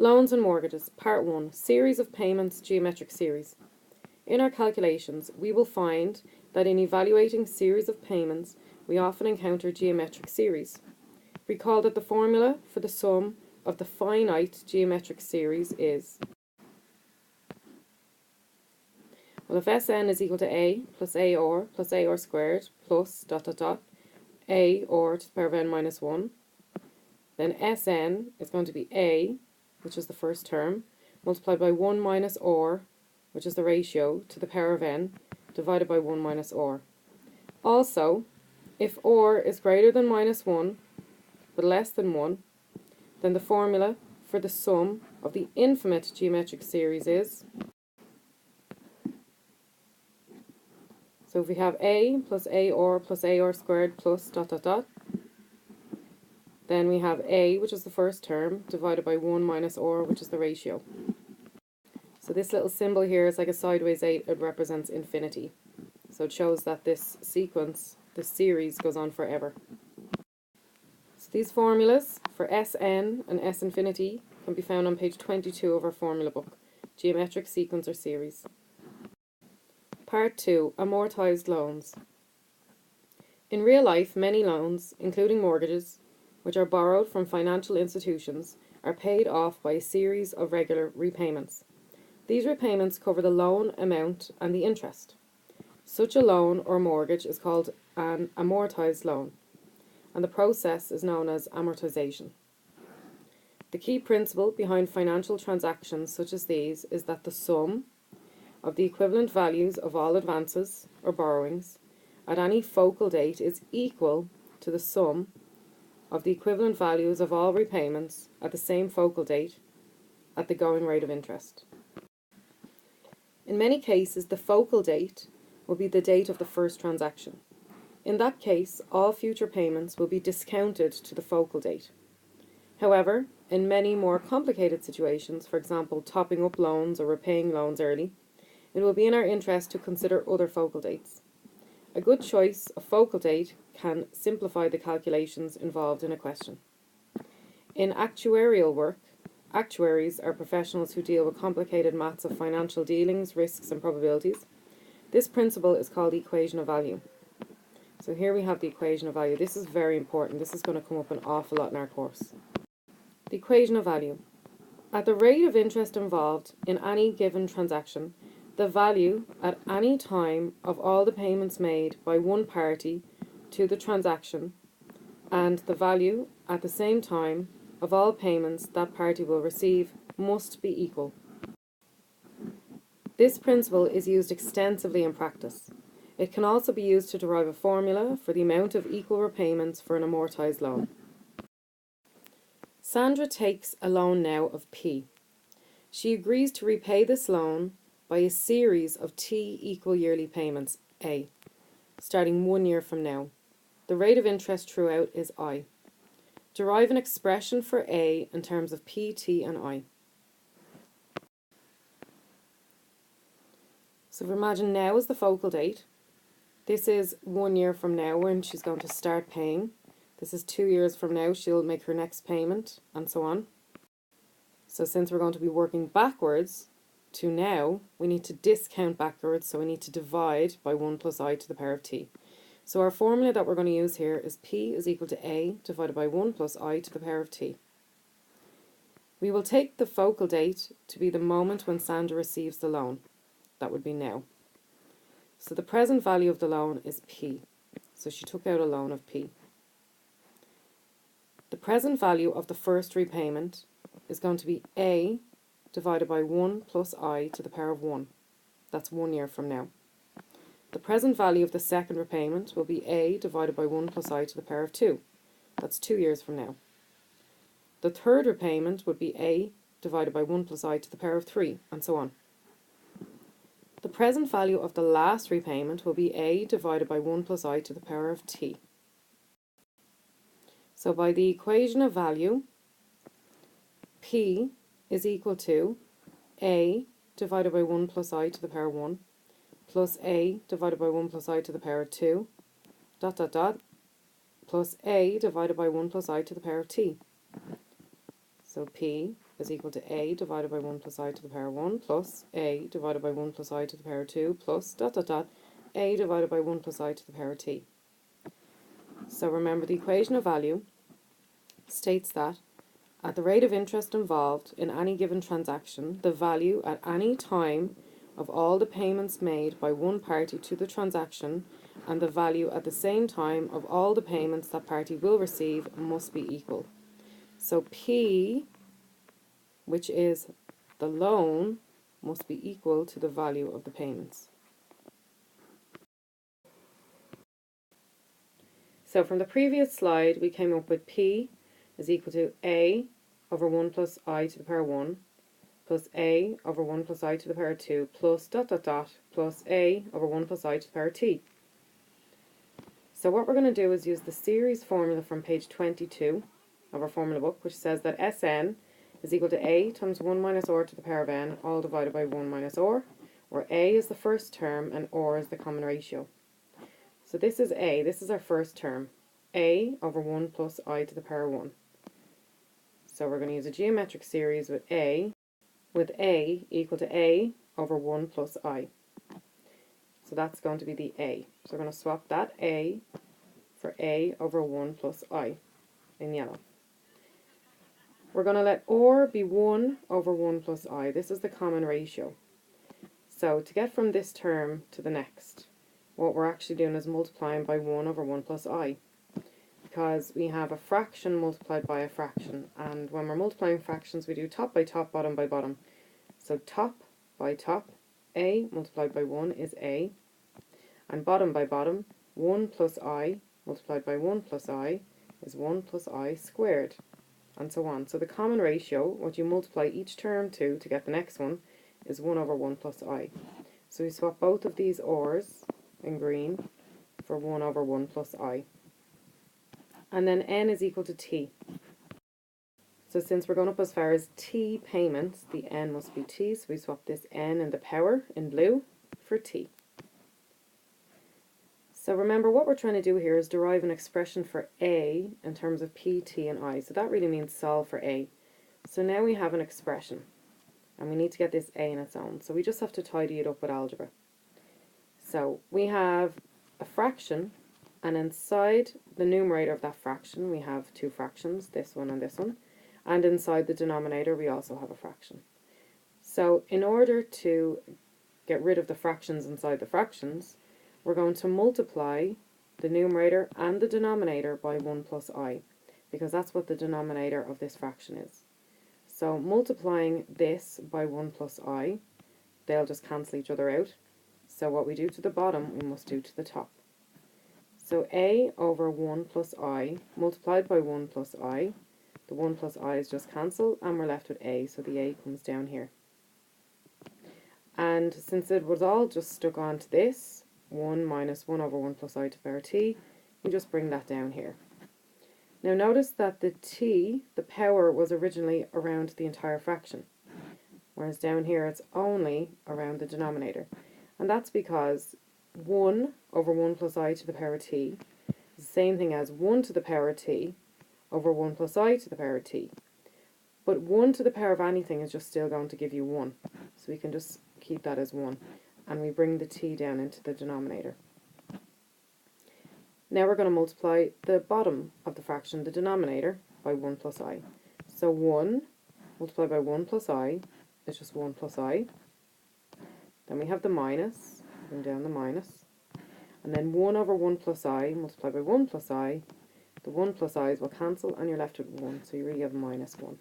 Loans and mortgages. Part 1. Series of payments, geometric series. In our calculations, we will find that in evaluating series of payments, we often encounter geometric series. Recall that the formula for the sum of the finite geometric series is, well, if Sn is equal to a plus AR plus AR squared plus a or to the power of n minus 1, then Sn is going to be a, which is the first term, multiplied by 1 minus r, which is the ratio, to the power of n, divided by 1 minus r. Also, if r is greater than minus 1, but less than 1, then the formula for the sum of the infinite geometric series is, so if we have a plus AR squared plus then we have a, which is the first term, divided by 1 minus r, which is the ratio. So this little symbol here is like a sideways 8, it represents infinity. So it shows that this sequence, this series, goes on forever. So these formulas for Sn and S infinity can be found on page 22 of our formula book, Geometric Sequence or Series. Part 2. Amortised loans. In real life, many loans, including mortgages, which are borrowed from financial institutions, are paid off by a series of regular repayments. These repayments cover the loan amount and the interest. Such a loan or mortgage is called an amortised loan, and the process is known as amortisation. The key principle behind financial transactions such as these is that the sum of the equivalent values of all advances or borrowings at any focal date is equal to the sum of the equivalent values of all repayments at the same focal date at the going rate of interest. In many cases, the focal date will be the date of the first transaction. In that case, all future payments will be discounted to the focal date. However, in many more complicated situations, for example, topping up loans or repaying loans early, it will be in our interest to consider other focal dates. A good choice of focal date can simplify the calculations involved in a question. In actuarial work, actuaries are professionals who deal with complicated maths of financial dealings, risks and probabilities. This principle is called the equation of value. So here we have the equation of value. This is very important. This is going to come up an awful lot in our course. The equation of value. At the rate of interest involved in any given transaction, the value at any time of all the payments made by one party to the transaction and the value at the same time of all payments that party will receive must be equal. This principle is used extensively in practice. It can also be used to derive a formula for the amount of equal repayments for an amortised loan. Sandra takes a loan now of P. She agrees to repay this loan by a series of T equal yearly payments, A, starting 1 year from now. The rate of interest throughout is I. Derive an expression for A in terms of P, T and I. So if we imagine now is the focal date, this is 1 year from now when she's going to start paying. This is 2 years from now, she'll make her next payment, and so on. So since we're going to be working backwards to now, we need to discount backwards, so we need to divide by 1 plus I to the power of T. So our formula that we're going to use here is P is equal to A divided by 1 plus I to the power of T. We will take the focal date to be the moment when Sandra receives the loan. That would be now. So the present value of the loan is P. So she took out a loan of P. The present value of the first repayment is going to be A divided by 1 plus I to the power of 1. That's 1 year from now. The present value of the second repayment will be A divided by 1 plus I to the power of 2. That's 2 years from now. The third repayment would be A divided by 1 plus I to the power of 3, and so on. The present value of the last repayment will be A divided by 1 plus I to the power of T. So by the equation of value, P is equal to A divided by 1 plus I to the power of 1 plus A divided by 1 plus I to the power of 2 plus A divided by 1 plus I to the power of T. So P is equal to A divided by 1 plus I to the power 1 plus A divided by 1 plus I to the power 2 plus dot dot dot A divided by 1 plus I to the power T. So remember, the equation of value states that at the rate of interest involved in any given transaction, the value at any time of all the payments made by one party to the transaction and the value at the same time of all the payments that party will receive must be equal. So P, which is the loan, must be equal to the value of the payments. So from the previous slide, we came up with P is equal to A over 1 plus I to the power 1 plus A over 1 plus I to the power 2 plus dot dot dot plus A over 1 plus I to the power T. So what we're going to do is use the series formula from page 22 of our formula book, which says that Sn is equal to A times 1 minus r to the power of n, all divided by 1 minus r, where A is the first term and r is the common ratio. So this is A, this is our first term, A over 1 plus I to the power 1. So we're going to use a geometric series with A equal to A over 1 plus I. So that's going to be the A. So we're going to swap that A for A over 1 plus I in yellow. We're going to let r be 1 over 1 plus I. This is the common ratio. So to get from this term to the next, what we're actually doing is multiplying by 1 over 1 plus I, because we have a fraction multiplied by a fraction, and when we're multiplying fractions we do top by top, bottom by bottom. So top by top, A multiplied by 1 is A, and bottom by bottom, 1 plus I multiplied by 1 plus I is 1 plus I squared, and so on. So the common ratio, what you multiply each term to get the next one, is 1 over 1 plus I. So we swap both of these r's in green for 1 over 1 plus I. And then n is equal to t. So since we're going up as far as t payments, the n must be t, so we swap this n in the power in blue for t. So remember, what we're trying to do here is derive an expression for a in terms of p, t and I. So that really means solve for a. So now we have an expression, and we need to get this a in its own. So we just have to tidy it up with algebra. So we have a fraction, and inside the numerator of that fraction we have two fractions, this one and this one, and inside the denominator we also have a fraction. So in order to get rid of the fractions inside the fractions, we're going to multiply the numerator and the denominator by 1 plus I, because that's what the denominator of this fraction is. So multiplying this by 1 plus I, they'll just cancel each other out. So what we do to the bottom, we must do to the top. So a over 1 plus I multiplied by 1 plus I, the 1 plus i's just cancel and we're left with a, so the a comes down here. And since it was all just stuck onto this, 1 minus 1 over 1 plus I to the power t, you just bring that down here. Now notice that the t, the power, was originally around the entire fraction, whereas down here it's only around the denominator. And that's because 1 over 1 plus I to the power t is the same thing as 1 to the power t over 1 plus I to the power t. But 1 to the power of anything is just still going to give you 1. So we can just keep that as 1. And we bring the t down into the denominator. Now we're going to multiply the bottom of the fraction, the denominator, by 1 plus I. So 1 multiplied by 1 plus I is just 1 plus I. Then we have the minus, bring down the minus. And then 1 over 1 plus I multiplied by 1 plus I. The 1 plus i's will cancel and you're left with 1, so you really have minus 1.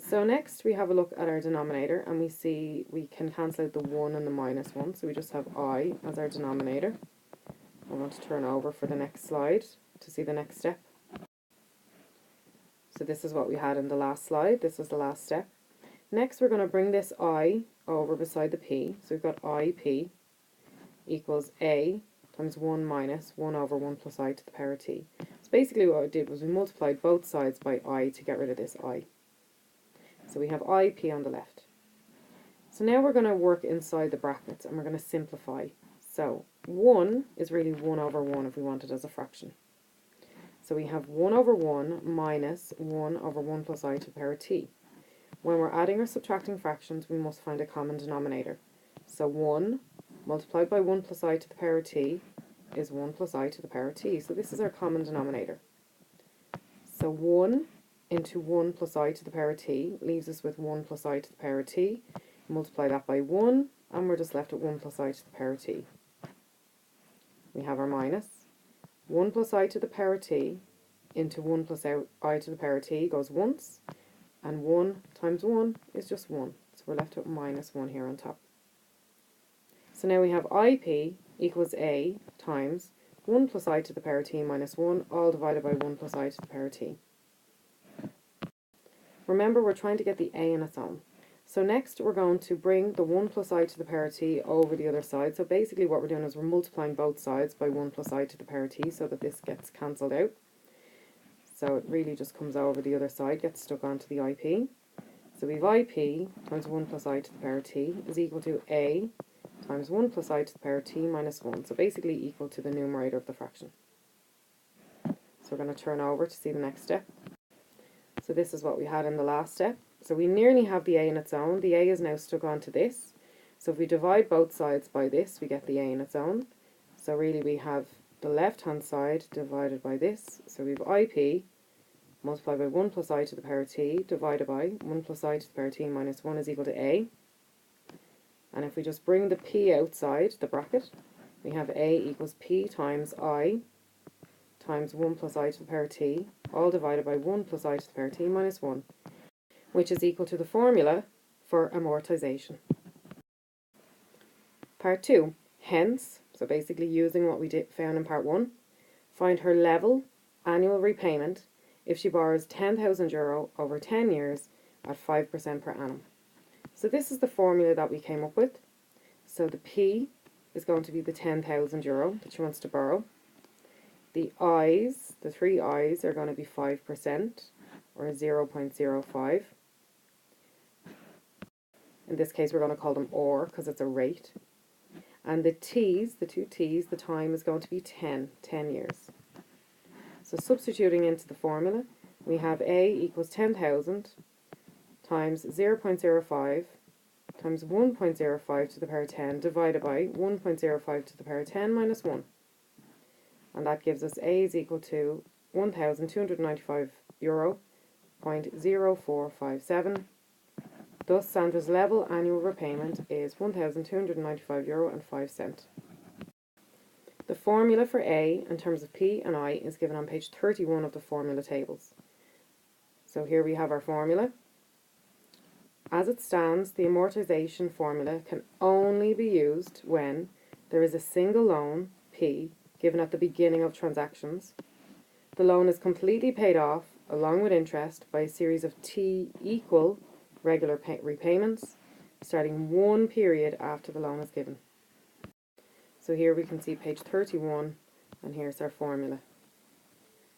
So next we have a look at our denominator, and we see we can cancel out the 1 and the minus 1, so we just have I as our denominator. I want to turn over for the next slide to see the next step. So this is what we had in the last slide, this was the last step. Next we're going to bring this I over beside the p, so we've got IP equals A times 1 minus 1 over 1 plus I to the power t. So basically what we did was we multiplied both sides by I to get rid of this I. So we have IP on the left. So now we're going to work inside the brackets and we're going to simplify. So 1 is really 1 over 1 if we want it as a fraction. So we have 1 over 1 minus 1 over 1 plus I to the power t. When we're adding or subtracting fractions, we must find a common denominator. So 1 multiplied by 1 plus I to the power t is 1 plus I to the power t. So this is our common denominator. So 1 into 1 plus I to the power t leaves us with 1 plus I to the power t. Multiply that by 1, and we're just left with 1 plus I to the power t. We have our minus. 1 plus I to the power t into 1 plus I to the power t goes once, and 1 times 1 is just 1. So we're left with minus 1 here on top. So now we have IP equals A times 1 plus I to the power t minus 1, all divided by 1 plus I to the power t. Remember, we're trying to get the A in its own. So next we're going to bring the 1 plus I to the power t over the other side. So basically what we're doing is we're multiplying both sides by 1 plus I to the power t so that this gets cancelled out. So it really just comes over the other side, gets stuck onto the IP. So we've IP times 1 plus I to the power t is equal to A times 1 plus I to the power t minus 1. So basically equal to the numerator of the fraction. So we're going to turn over to see the next step. So this is what we had in the last step. So we nearly have the A in its own. The A is now stuck onto this. So if we divide both sides by this, we get the A in its own. So really we have the left-hand side divided by this. So we have IP multiplied by 1 plus I to the power t divided by 1 plus I to the power t minus 1 is equal to A. And if we just bring the P outside the bracket, we have A equals P times I times 1 plus I to the power t, all divided by 1 plus I to the power t minus 1, which is equal to the formula for amortisation. Part 2, hence, so basically using what we found in part 1, find her level annual repayment if she borrows €10,000 over 10 years at 5% per annum. So this is the formula that we came up with. So the P is going to be the €10,000 that she wants to borrow. The I's, the three I's, are going to be 5%, or 0.05. In this case, we're going to call them or, because it's a rate. And the T's, the two T's, the time is going to be 10 years. So substituting into the formula, we have A equals 10,000 times 0.05 times 1.05 to the power 10 divided by 1.05 to the power 10 minus 1. And that gives us A is equal to €1,295.0457. Thus, Sandra's level annual repayment is €1,295.05. The formula for A in terms of P and I is given on page 31 of the formula tables. So here we have our formula. As it stands, the amortisation formula can only be used when there is a single loan, P, given at the beginning of transactions. The loan is completely paid off, along with interest, by a series of T equal regular repayments, starting one period after the loan is given. So here we can see page 31, and here's our formula,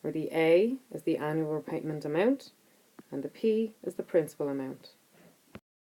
where the A is the annual repayment amount, and the P is the principal amount.